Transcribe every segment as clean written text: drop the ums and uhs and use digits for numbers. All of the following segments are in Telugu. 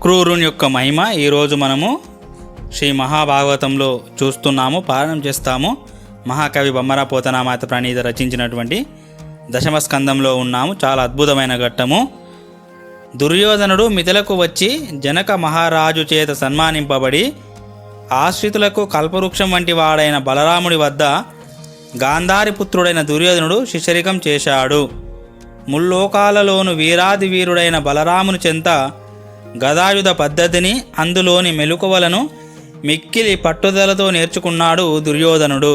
అక్రూరుని యొక్క మహిమ ఈరోజు మనము శ్రీ మహాభాగవతంలో చూస్తున్నాము, పారాయణం చేస్తాము. మహాకవి బొమ్మర పోతనామాత ప్రణీత రచించినటువంటి దశమ స్కందంలో ఉన్నాము. చాలా అద్భుతమైన ఘట్టము. దుర్యోధనుడు మిథిలకు వచ్చి జనక మహారాజు చేత సన్మానింపబడి ఆశ్రితులకు కల్పవృక్షం వంటి వాడైన బలరాముడి వద్ద గాంధారి పుత్రుడైన దుర్యోధనుడు శిశరికం చేశాడు. ముల్లోకాలలోను వీరాది వీరుడైన బలరాముని చెంత గదాయుధ పద్ధతిని, అందులోని మెలకువలను మిక్కిలి పట్టుదలతో నేర్చుకున్నాడు దుర్యోధనుడు.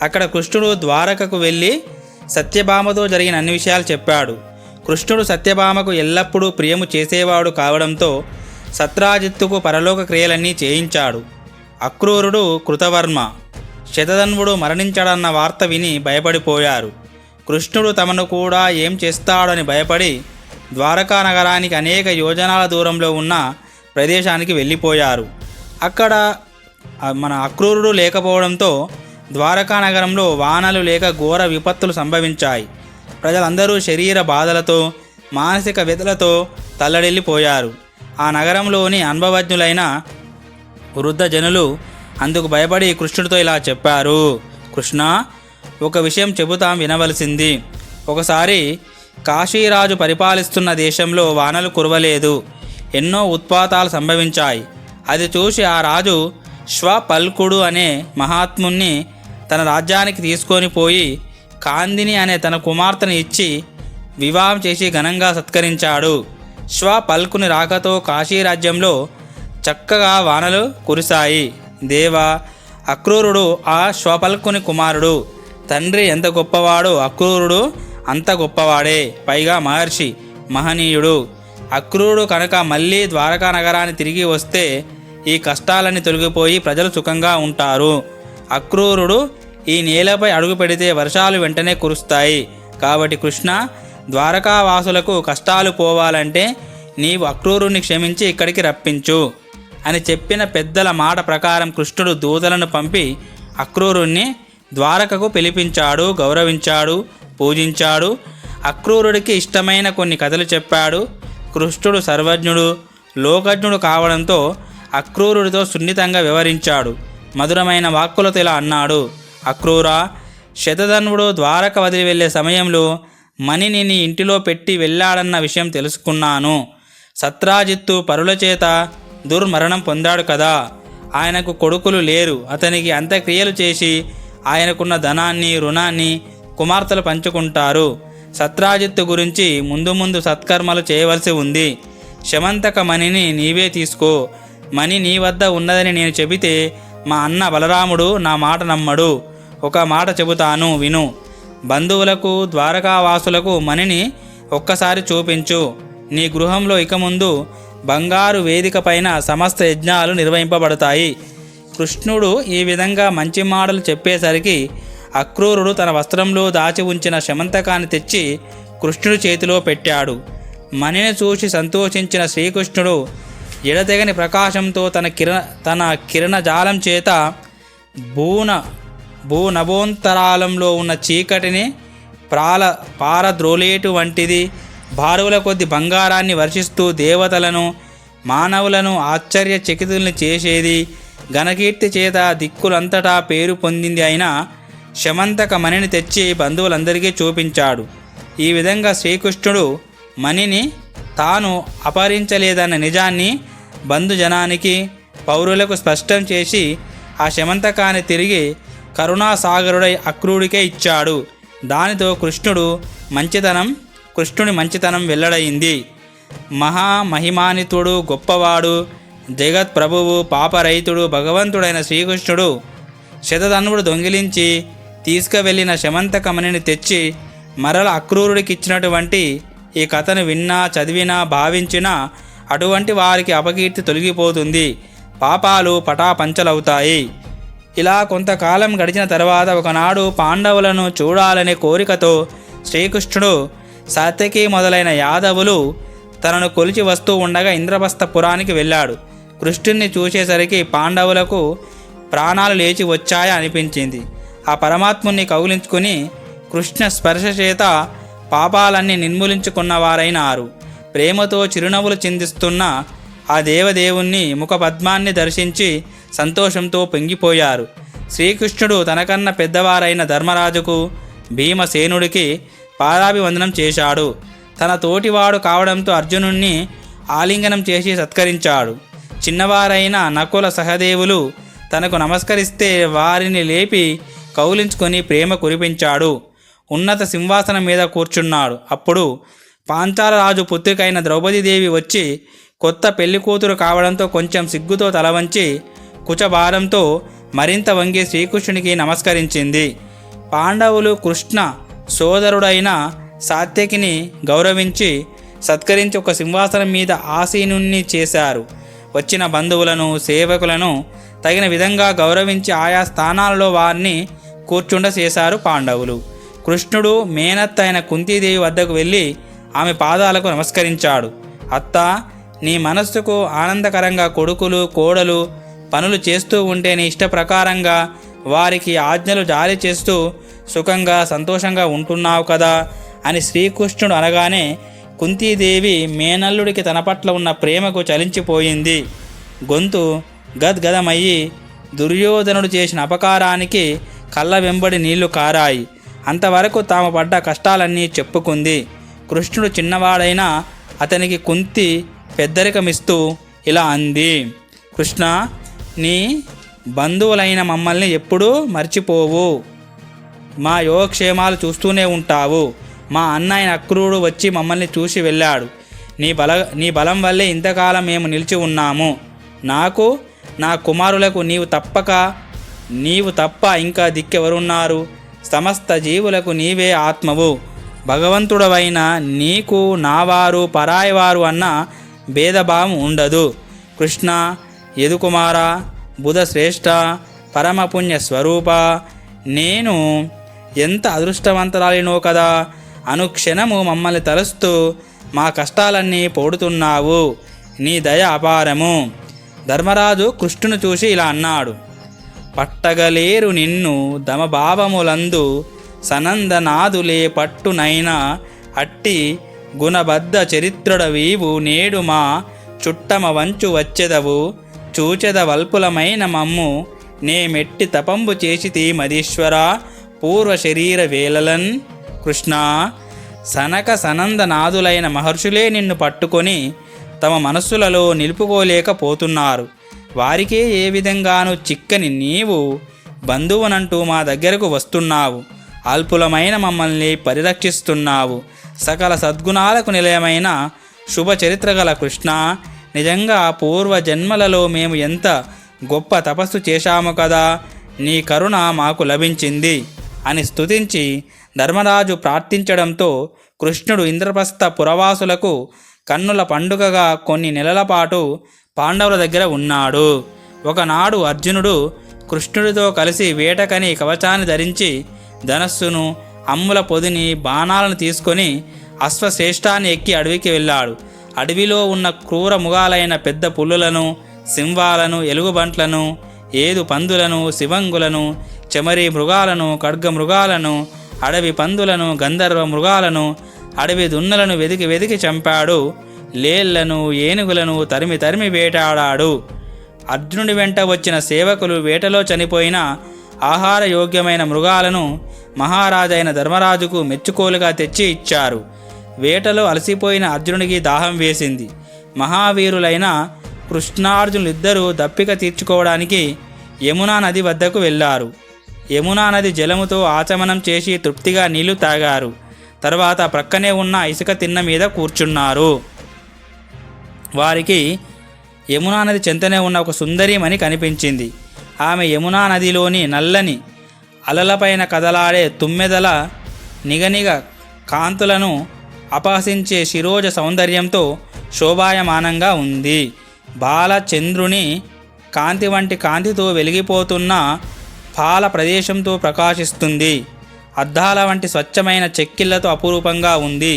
అక్కడ కృష్ణుడు ద్వారకకు వెళ్ళి సత్యభామతో జరిగిన అన్ని విషయాలు చెప్పాడు. కృష్ణుడు సత్యభామకు ఎల్లప్పుడూ ప్రియము చేసేవాడు కావడంతో సత్రాజిత్తుకు పరలోక క్రియలన్నీ చేయించాడు. అక్రూరుడు, కృతవర్మ, శతధన్వుడు మరణించాడన్న వార్త విని భయపడిపోయారు. కృష్ణుడు తమను కూడా ఏం చేస్తాడని భయపడి ద్వారకా నగరానికి అనేక యోజనాల దూరంలో ఉన్న ప్రదేశానికి వెళ్ళిపోయారు. అక్కడ మన అక్రూరుడు లేకపోవడంతో ద్వారకా నగరంలో వానలు లేక ఘోర విపత్తులు సంభవించాయి. ప్రజలందరూ శరీర బాధలతో, మానసిక వ్యధలతో తల్లడిల్లిపోయారు. ఆ నగరంలోని అనుభవజ్ఞులైన వృద్ధ జనులు అందుకు భయపడి కృష్ణుడితో ఇలా చెప్పారు: కృష్ణ, ఒక విషయం చెబుతాం, వినవలసింది. ఒకసారి కాశీరాజు పరిపాలిస్తున్న దేశంలో వానలు కురవలేదు. ఎన్నో ఉత్పాతాలు సంభవించాయి. అది చూసి ఆ రాజు శ్వపల్కుడు అనే మహాత్ముణ్ణి తన రాజ్యానికి తీసుకొని పోయి కాందిని అనే తన కుమార్తెను ఇచ్చి వివాహం చేసి ఘనంగా సత్కరించాడు. శ్వపల్కుని రాకతో కాశీరాజ్యంలో చక్కగా వానలు కురిశాయి. దేవా, అక్రూరుడు ఆ శ్వపల్కుని కుమారుడు. తండ్రి ఎంత గొప్పవాడో అక్రూరుడు అంత గొప్పవాడే, పైగా మహర్షి, మహనీయుడు. అక్రూరుడు కనుక మళ్ళీ ద్వారకా నగరాన్ని తిరిగి వస్తే ఈ కష్టాలన్నీ తొలగిపోయి ప్రజలు సుఖంగా ఉంటారు. అక్రూరుడు ఈ నేలపై అడుగు పెడితే వర్షాలు వెంటనే కురుస్తాయి. కాబట్టి కృష్ణ, ద్వారకావాసులకు కష్టాలు పోవాలంటే నీవు అక్రూరుని క్షమించి ఇక్కడికి రప్పించు అని చెప్పిన పెద్దల మాట ప్రకారం కృష్ణుడు దూతలను పంపి అక్రూరుణ్ణి ద్వారకకు పిలిపించాడు, గౌరవించాడు, పూజించాడు. అక్రూరుడికి ఇష్టమైన కొన్ని కథలు చెప్పాడు. కృష్ణుడు సర్వజ్ఞుడు, లోకజ్ఞుడు కావడంతో అక్రూరుడితో సున్నితంగా వ్యవహరించాడు. మధురమైన వాక్కులతో ఇలా అన్నాడు: అక్రూరా, శతధన్వుడు ద్వారక వదిలి వెళ్ళే సమయంలో మణిని నీ ఇంటిలో పెట్టి వెళ్ళాడన్న విషయం తెలుసుకున్నాను. సత్రాజిత్తు పరుల చేత దుర్మరణం పొందాడు కదా. ఆయనకు కొడుకులు లేరు. అతనికి అంత్యక్రియలు చేసి ఆయనకున్న ధనాన్ని, రుణాన్ని కుమార్తెలు పంచుకుంటారు. సత్రాజిత్తు గురించి ముందు ముందు సత్కర్మలు చేయవలసి ఉంది. శమంతక మణిని నీవే తీసుకో. మణి నీ వద్ద ఉన్నదని నేను చెబితే మా అన్న బలరాముడు నా మాట నమ్మడు. ఒక మాట చెబుతాను, విను. బంధువులకు, ద్వారకావాసులకు మణిని ఒక్కసారి చూపించు. నీ గృహంలో ఇక ముందు బంగారు వేదిక పైన సమస్త యజ్ఞాలు నిర్వహింపబడతాయి. కృష్ణుడు ఈ విధంగా మంచి మాటలు చెప్పేసరికి అక్రూరుడు తన వస్త్రంలో దాచి ఉంచిన శమంతకాన్ని తెచ్చి కృష్ణుడి చేతిలో పెట్టాడు. మణిని చూసి సంతోషించిన శ్రీకృష్ణుడు ఎడతెగని ప్రకాశంతో తన కిరణజాలం చేత భూనభోంతరాలంలో ఉన్న చీకటిని పారద్రోలేటు వంటిది భారువుల కొద్ది బంగారాన్ని వర్షిస్తూ దేవతలను, మానవులను ఆశ్చర్యచకితుల్ని చేసేది, ఘనకీర్తి చేత దిక్కులంతటా పేరు పొందింది అయిన శమంతక మణిని తెచ్చి బంధువులందరికీ చూపించాడు. ఈ విధంగా శ్రీకృష్ణుడు మణిని తాను అపహరించలేదన్న నిజాన్ని బంధుజనానికి, పౌరులకు స్పష్టం చేసి ఆ శమంతకాన్ని తిరిగి కరుణాసాగరుడై అక్రూరుడికే ఇచ్చాడు. దానితో కృష్ణుని మంచితనం వెల్లడైంది. మహామహిమానితుడు, గొప్పవాడు, జగత్ ప్రభువు, పాపరహితుడు, భగవంతుడైన శ్రీకృష్ణుడు శతధన్వుడు దొంగిలించి తీసుకువెళ్ళిన శమంతకమణిని తెచ్చి మరల అక్రూరుడికి ఇచ్చినటువంటి ఈ కథను విన్నా, చదివినా, భావించినా అటువంటి వారికి అపకీర్తి తొలగిపోతుంది, పాపాలు పటాపంచలవుతాయి. ఇలా కొంతకాలం గడిచిన తర్వాత ఒకనాడు పాండవులను చూడాలనే కోరికతో శ్రీకృష్ణుడు సాత్యకి మొదలైన యాదవులు తనను కొలిచి వస్తూ ఉండగా ఇంద్రప్రస్థపురానికి వెళ్ళాడు. కృష్ణుణ్ణి చూసేసరికి పాండవులకు ప్రాణాలు లేచి వచ్చాయి అనిపించింది. ఆ పరమాత్ముని కౌగిలించుకుని కృష్ణ స్పర్శ చేత పాపాలన్నీ నిర్మూలించుకున్నవారైనారు. ప్రేమతో చిరునవ్వులు చిందిస్తున్న ఆ దేవదేవుణ్ణి ముఖపద్మాన్ని దర్శించి సంతోషంతో పొంగిపోయారు. శ్రీకృష్ణుడు తనకన్నా పెద్దవారైన ధర్మరాజుకు, భీమసేనుడికి పాదాభివందనం చేశాడు. తన తోటివాడు కావడంతో అర్జునుణ్ణి ఆలింగనం చేసి సత్కరించాడు. చిన్నవారైన నకుల సహదేవులు తనకు నమస్కరిస్తే వారిని లేపి కౌలించుకొని ప్రేమ కురిపించాడు. ఉన్నత సింహాసనం మీద కూర్చున్నాడు. అప్పుడు పాంచాల రాజు పుత్రికైన ద్రౌపదీదేవి వచ్చి కొత్త పెళ్లి కూతురు కావడంతో కొంచెం సిగ్గుతో తలవంచి కుచభారంతో మరింత వంగి శ్రీకృష్ణునికి నమస్కరించింది. పాండవులు కృష్ణ సోదరుడైన సాత్యకిని గౌరవించి సత్కరించి ఒక సింహాసనం మీద ఆసీనుణ్ణి చేశారు. వచ్చిన బంధువులను, సేవకులను తగిన విధంగా గౌరవించి ఆయా స్థానాలలో వారిని కూర్చుండ చేశారు పాండవులు. కృష్ణుడు మేనత్త అయిన కుంతీదేవి వద్దకు వెళ్ళి ఆమె పాదాలకు నమస్కరించాడు. అత్త, నీ మనస్సుకు ఆనందకరంగా కొడుకులు, కోడలు పనులు చేస్తూ ఉంటే నీ ఇష్ట ప్రకారంగా వారికి ఆజ్ఞలు జారీ చేస్తూ సుఖంగా సంతోషంగా ఉంటున్నావు కదా అని శ్రీకృష్ణుడు అనగానే కుంతీదేవి మేనల్లుడికి తన పట్ల ఉన్న ప్రేమకు చలించిపోయింది. గొంతు గద్గదమయ్యి దుర్యోధనుడు చేసిన అపకారానికి కళ్ళ వెంబడి నీళ్లు కారాయి. అంతవరకు తాము పడ్డ కష్టాలన్నీ చెప్పుకుంది. కృష్ణుడు చిన్నవాడైనా అతనికి కుంతి పెద్దరికమిస్తూ ఇలా అంది. కృష్ణ, నీ బంధువులైన మమ్మల్ని ఎప్పుడూ మర్చిపోవు. మా యోగక్షేమాలు చూస్తూనే ఉంటావు. మా అన్నయ్య అక్రూరుడు వచ్చి మమ్మల్ని చూసి వెళ్ళాడు. నీ బలం వల్లే ఇంతకాలం మేము నిలిచి ఉన్నాము. నాకు, నా కుమారులకు నీవు తప్ప ఇంకా దిక్కెవరున్నారు? సమస్త జీవులకు నీవే ఆత్మవు. భగవంతుడవైన నీకు నావారు, పరాయివారు అన్న భేదభావం ఉండదు. కృష్ణ, యదుకుమార, బుధశ్రేష్ఠ, పరమపుణ్య స్వరూప, నేను ఎంత అదృష్టవంతరాలినో కదా. అనుక్షణము మమ్మల్ని తలుస్తూ మా కష్టాలన్నీ పోడుతున్నావు. నీ దయ అపారము. ధర్మరాజు కృష్ణుని చూసి ఇలా అన్నాడు. పట్టగలేరు నిన్ను దమభావములందు సనందనాదులే పట్టునైనా అట్టి గుణబద్ధ చరిత్రుడవీవు నేడు మా చుట్టమ వంచు వచ్చెదవు చూచెద వల్పులమైన మమ్ము నే మెట్టి తపంబు చేసితి మదీశ్వర పూర్వ శరీర వేలలన్. కృష్ణ, సనక సనందనాదులైన మహర్షులే నిన్ను పట్టుకొని తమ మనస్సులలో నిలుపుకోలేకపోతున్నారు. వారికే ఏ విధంగానూ చిక్కని నీవు బంధువునంటూ మా దగ్గరకు వస్తున్నావు. అల్పులమైన మమ్మల్ని పరిరక్షిస్తున్నావు. సకల సద్గుణాలకు నిలయమైన శుభ చరిత్ర గల కృష్ణ, నిజంగా పూర్వ జన్మలలో మేము ఎంత గొప్ప తపస్సు చేశాము కదా. నీ కరుణ మాకు లభించింది అని స్తుతించి ధర్మరాజు ప్రార్థించడంతో కృష్ణుడు ఇంద్రప్రస్థ పురవాసులకు కన్నుల పండుగగా కొన్ని నెలల పాటు పాండవుల దగ్గర ఉన్నాడు. ఒకనాడు అర్జునుడు కృష్ణుడితో కలిసి వేటకని కవచాన్ని ధరించి ధనస్సును, అమ్ముల పొదిని, బాణాలను తీసుకొని అశ్వశ్రేష్ఠాన్ని ఎక్కి అడవికి వెళ్ళాడు. అడవిలో ఉన్న క్రూర మృగాలైన పెద్ద పులులను, సింహాలను, ఎలుగుబంట్లను, ఏదు పందులను, శివంగులను, చెమరి మృగాలను, ఖడ్గ మృగాలను, అడవి పందులను, గంధర్వ మృగాలను, అడవి దున్నలను వెతికి వెతికి చంపాడు. లేళ్లను, ఏనుగులను తరిమి తరిమి వేటాడాడు. అర్జునుడి వెంట వచ్చిన సేవకులు వేటలో చనిపోయిన ఆహార యోగ్యమైన మృగాలను మహారాజైన ధర్మరాజుకు మెచ్చుకోలుగా తెచ్చి ఇచ్చారు. వేటలో అలసిపోయిన అర్జునుడికి దాహం వేసింది. మహావీరులైన కృష్ణార్జునులిద్దరూ దప్పిక తీర్చుకోవడానికి యమునా నది వద్దకు వెళ్ళారు. యమునా నది జలముతో ఆచమనం చేసి తృప్తిగా నీళ్లు తాగారు. తర్వాత ప్రక్కనే ఉన్న ఇసుక తిన్న మీద కూర్చున్నారు. వారికి యమునా నది చెంతనే ఉన్న ఒక సుందరీమణి కనిపించింది. ఆమె యమునా నదిలోని నల్లని అలలపైన కదలాడే తుమ్మెదల నిగనిగ కాంతులను అపహసించే శిరోజ సౌందర్యంతో శోభాయమానంగా ఉంది. బాలచంద్రుని కాంతి వంటి కాంతితో వెలిగిపోతున్న పాల ప్రదేశంతో ప్రకాశిస్తుంది. అద్దాల వంటి స్వచ్ఛమైన చెక్కిళ్లతో అపురూపంగా ఉంది.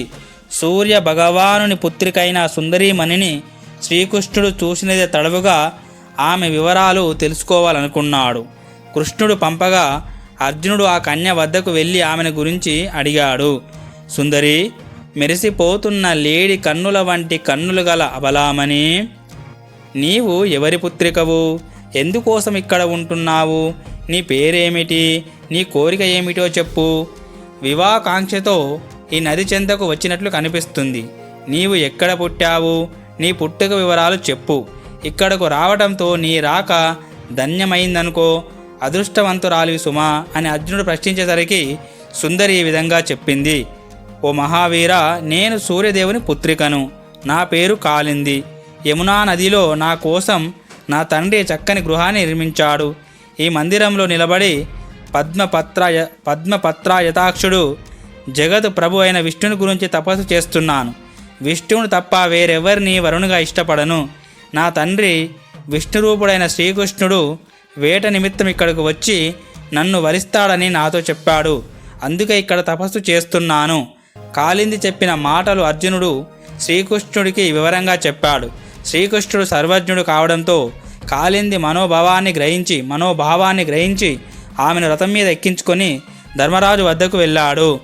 సూర్య భగవానుని పుత్రికైన సుందరీమణిని శ్రీకృష్ణుడు చూసినదే తడవుగా ఆమె వివరాలు తెలుసుకోవాలనుకున్నాడు. కృష్ణుడు పంపగా అర్జునుడు ఆ కన్య వద్దకు వెళ్ళి ఆమెను గురించి అడిగాడు. సుందరి, మెరిసిపోతున్న లేడి కన్నుల వంటి కన్నులు గల అబలామణి, నీవు ఎవరి పుత్రికవు? ఎందుకోసం ఇక్కడ ఉంటున్నావు? నీ పేరేమిటి? నీ కోరిక ఏమిటో చెప్పు. వివాహాకాంక్షతో ఈ నది చెంతకు వచ్చినట్లు కనిపిస్తుంది. నీవు ఎక్కడ పుట్టావు? నీ పుట్టుక వివరాలు చెప్పు. ఇక్కడకు రావడంతో నీ రాక ధన్యమైందనుకో. అదృష్టవంతురాలివి సుమా అని అర్జునుడు ప్రశ్నించేసరికి సుందరి ఈ విధంగా చెప్పింది. ఓ మహావీర, నేను సూర్యదేవుని పుత్రికను. నా పేరు కాలింది. యమునా నదిలో నా కోసం నా తండ్రి చక్కని గృహాన్ని నిర్మించాడు. ఈ మందిరంలో నిలబడి పద్మపత్రాయతాక్షుడు జగత్ ప్రభు అయిన విష్ణుని గురించి తపస్సు చేస్తున్నాను. విష్ణువుని తప్ప వేరెవరిని వరుణుగా ఇష్టపడను. నా తండ్రి విష్ణురూపుడైన శ్రీకృష్ణుడు వేట నిమిత్తం ఇక్కడికి వచ్చి నన్ను వరిస్తాడని నాతో చెప్పాడు. అందుకే ఇక్కడ తపస్సు చేస్తున్నాను. కాలింది చెప్పిన మాటలు అర్జునుడు శ్రీకృష్ణుడికి వివరంగా చెప్పాడు. శ్రీకృష్ణుడు సర్వజ్ఞుడు కావడంతో కాలింది మనోభావాన్ని గ్రహించి ఆమెను రథం మీద ఎక్కించుకొని ధర్మరాజు వద్దకు వెళ్ళాడు.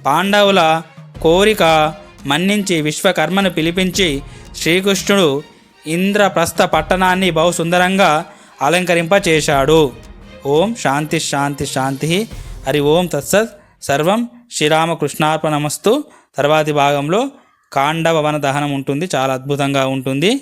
పాండవుల కోరిక మన్నించి విశ్వకర్మను పిలిపించి శ్రీకృష్ణుడు ఇంద్రప్రస్థ పట్టణాన్ని బహు సుందరంగా అలంకరింపచేశాడు. ఓం శాంతి శాంతి శాంతి. హరి ఓం తత్సత్. సర్వం శ్రీరామకృష్ణార్పణమస్తు. తర్వాతి భాగంలో కాండవ వన దహనం ఉంటుంది. చాలా అద్భుతంగా ఉంటుంది.